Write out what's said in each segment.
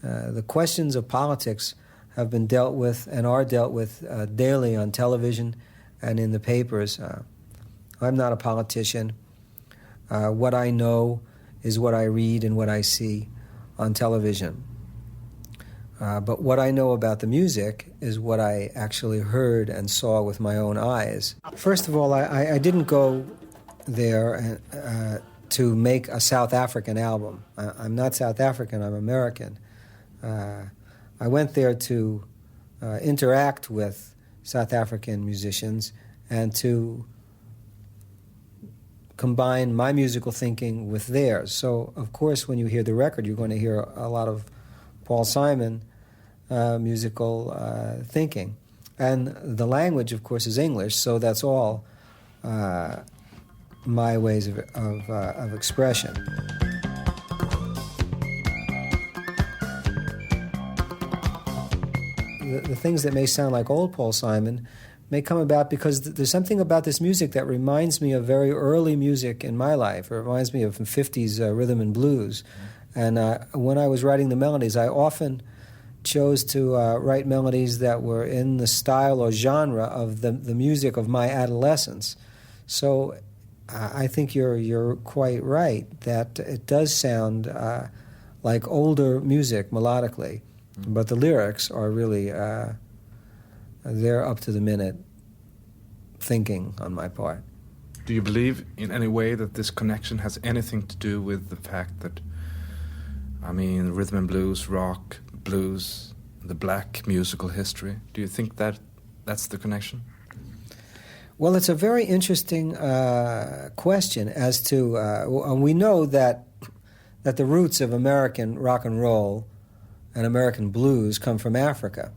The questions of politics have been dealt with and are dealt with daily on television and in the papers. I'm not a politician. What I know is what I read and what I see on television. But what I know about the music is what I actually heard and saw with my own eyes. First of all, I didn't go there to make a South African album. I'm not South African, I'm American. I went there to interact with South African musicians and to combine my musical thinking with theirs. So, of course, when you hear the record, you're going to hear a lot of Paul Simon musical thinking. And the language, of course, is English, so that's all my ways of expression. The things that may sound like old Paul Simon may come about because there's something about this music that reminds me of very early music in my life. It reminds me of 50s rhythm and blues. And when I was writing the melodies, I often chose to write melodies that were in the style or genre of the music of my adolescence. So I think you're quite right that it does sound like older music melodically, but the lyrics are really they're up to the minute thinking on my part. Do you believe in any way that this connection has anything to do with the fact that, I mean, rhythm and blues, rock, blues, the black musical history? Do you think that that's the connection? Well, it's a very interesting question as to, we know that the roots of American rock and roll and American blues come from Africa.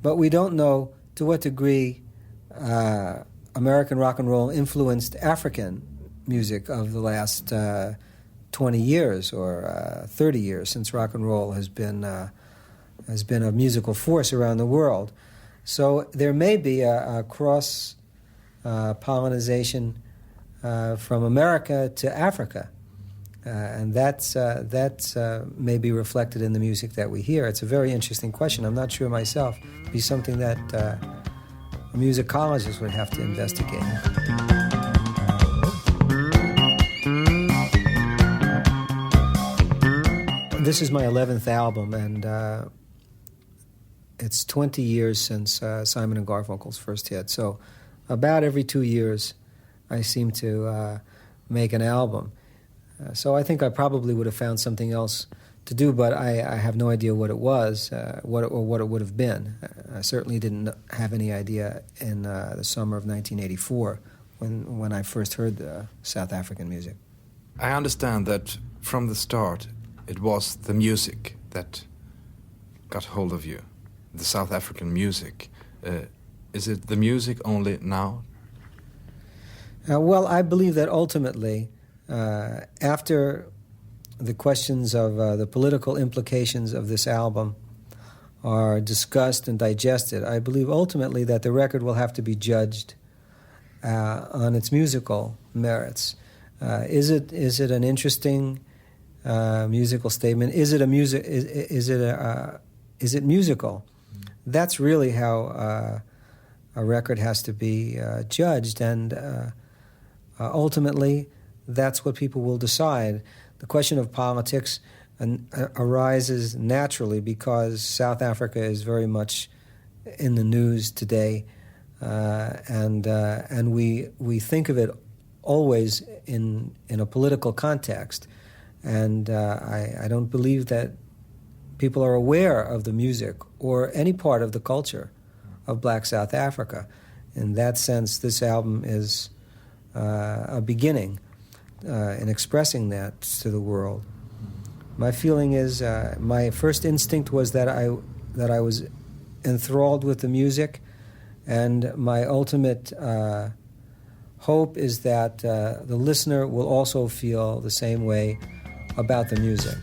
But we don't know to what degree American rock and roll influenced African music of the last 20 years or 30 years since rock and roll has been a musical force around the world. So there may be a cross pollinization from America to Africa. And that's may be reflected in the music that we hear. It's a very interesting question. I'm not sure myself. It'd be something that a musicologist would have to investigate. This is my 11th album, and it's 20 years since Simon and Garfunkel's first hit. So about every 2 years, I seem to make an album. So I think I probably would have found something else to do, but I have no idea what it was, what it would have been. I certainly didn't have any idea in the summer of 1984 when I first heard the South African music. I understand that from the start it was the music that got hold of you, the South African music. Is it the music only now? Well, I believe that ultimately, after the questions of the political implications of this album are discussed and digested, I believe ultimately that the record will have to be judged on its musical merits. Is it an interesting musical statement? Is it musical? That's really how a record has to be judged, and ultimately, that's what people will decide. The question of politics arises naturally because South Africa is very much in the news today, and we think of it always in a political context. And I don't believe that people are aware of the music or any part of the culture of Black South Africa. In that sense, this album is a beginning in expressing that to the world. My feeling is, my first instinct was that I was enthralled with the music, and my ultimate hope is that the listener will also feel the same way about the music.